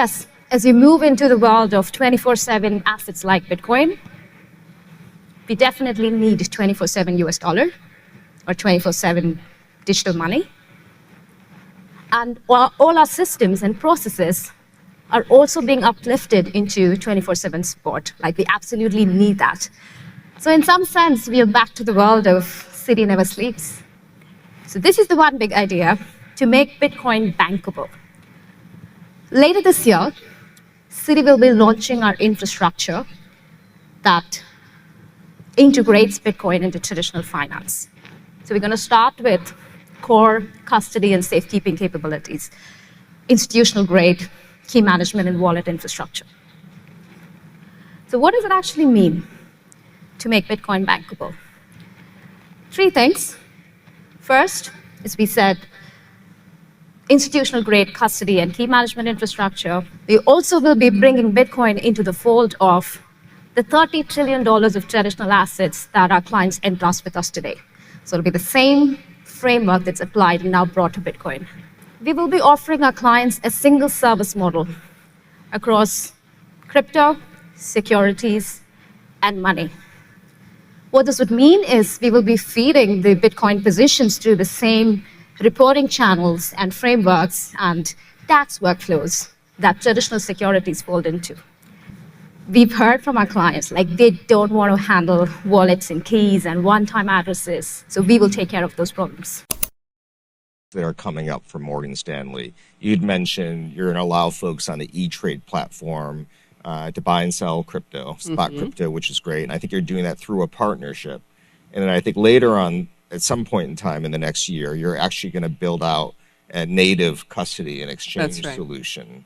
yes, as we move into the world of 24/7 assets like Bitcoin, we definitely need 24/7 US dollar or 24/7 digital money. And all our systems and processes are also being uplifted into 24/7 support. Like, we absolutely need that. So in some sense, we are back to the world of City never sleeps. So this is the one big idea, to make Bitcoin bankable. Later this year, City will be launching our infrastructure that integrates Bitcoin into traditional finance. So we're going to start with core custody and safekeeping capabilities, institutional grade key management and wallet infrastructure. So what does it actually mean to make Bitcoin bankable? 3 things. First, as we said, institutional grade custody and key management infrastructure. We also will be bringing Bitcoin into the fold of the $30 trillion of traditional assets that our clients entrust with us today. So it'll be the same framework that's applied and now brought to Bitcoin. We will be offering our clients a single service model across crypto, securities, and money. What this would mean is we will be feeding the Bitcoin positions through the same reporting channels and frameworks and tax workflows that traditional securities fold into. We've heard from our clients, like, they don't want to handle wallets and keys and one-time addresses, so we will take care of those problems. That are coming up from Morgan Stanley. You'd mentioned you're going to allow folks on the E-Trade platform to buy and sell crypto, spot crypto, which is great. And I think you're doing that through a partnership. And then I think later on, at some point in time in the next year, you're actually going to build out a native custody and exchange solution,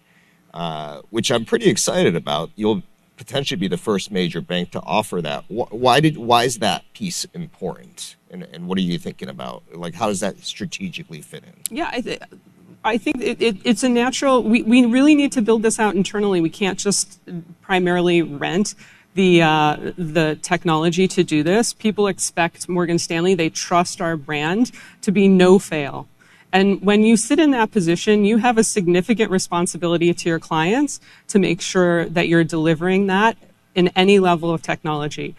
which I'm pretty excited about. You'll potentially be the first major bank to offer that. Why is that piece important? And what are you thinking about? Like, how does that strategically fit in? Yeah, I think it's a natural, we really need to build this out internally. We can't just primarily rent the technology to do this. People expect Morgan Stanley, they trust our brand to be no fail. And when you sit in that position, you have a significant responsibility to your clients to make sure that you're delivering that in any level of technology.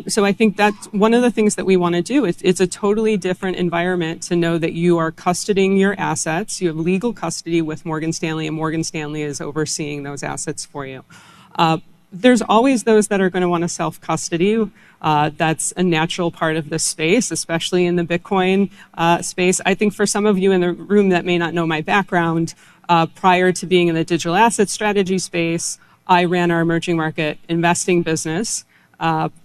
So I think that's one of the things that we want to do. It's a totally different environment to know that you are custodying your assets. You have legal custody with Morgan Stanley, and Morgan Stanley is overseeing those assets for you. There's always those that are going to want to self-custody. That's a natural part of this space, especially in the Bitcoin space. I think for some of you in the room that may not know my background, prior to being in the digital asset strategy space, I ran our emerging market investing business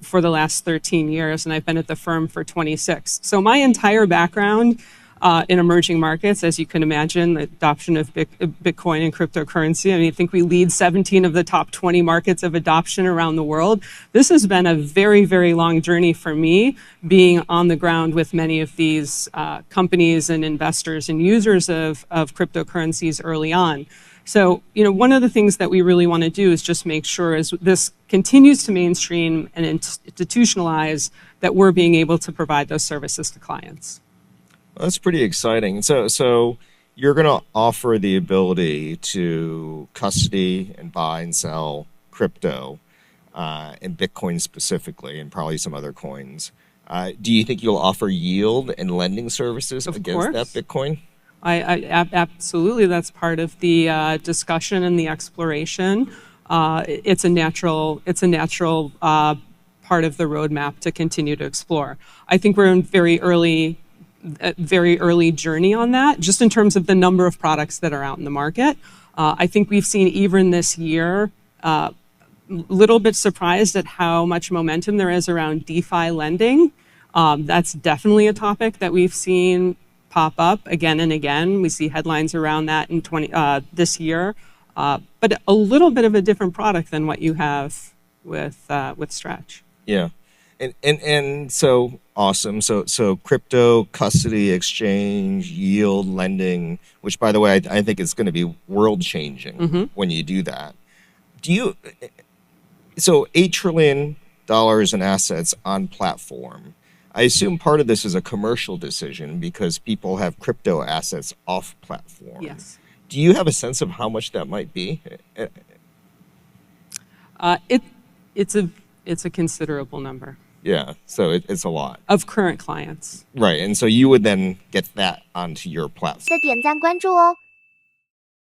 for the last 13 years, and I've been at the firm for 26. So my entire background in emerging markets, as you can imagine, the adoption of Bitcoin and cryptocurrency. I mean, I think we lead 17 of the top 20 markets of adoption around the world. This has been a very, very long journey for me, being on the ground with many of these companies and investors and users of cryptocurrencies early on. So, one of the things that we really want to do is just make sure as this continues to mainstream and institutionalize that we're being able to provide those services to clients. Well, that's pretty exciting. So you're going to offer the ability to custody and buy and sell crypto, and Bitcoin specifically, and probably some other coins. Do you think you'll offer yield and lending services against that Bitcoin? I absolutely. That's part of the discussion and the exploration. It's a natural part of the roadmap to continue to explore. I think we're in very early journey on that, just in terms of the number of products that are out in the market. I think we've seen even this year, little bit surprised at how much momentum there is around DeFi lending. That's definitely a topic that we've seen pop up again and again. We see headlines around that in this year, but a little bit of a different product than what you have with Stretch. Yeah. And so awesome. So crypto, custody, exchange, yield, lending, which, by the way, I think is going to be world changing when you do that. So $8 trillion in assets on platform. I assume part of this is a commercial decision because people have crypto assets off platform. Yes. Do you have a sense of how much that might be? It's a considerable number Yeah, so it's a lot. of current clients. Right, and so you would then get that onto your platform. 的点赞关注哦。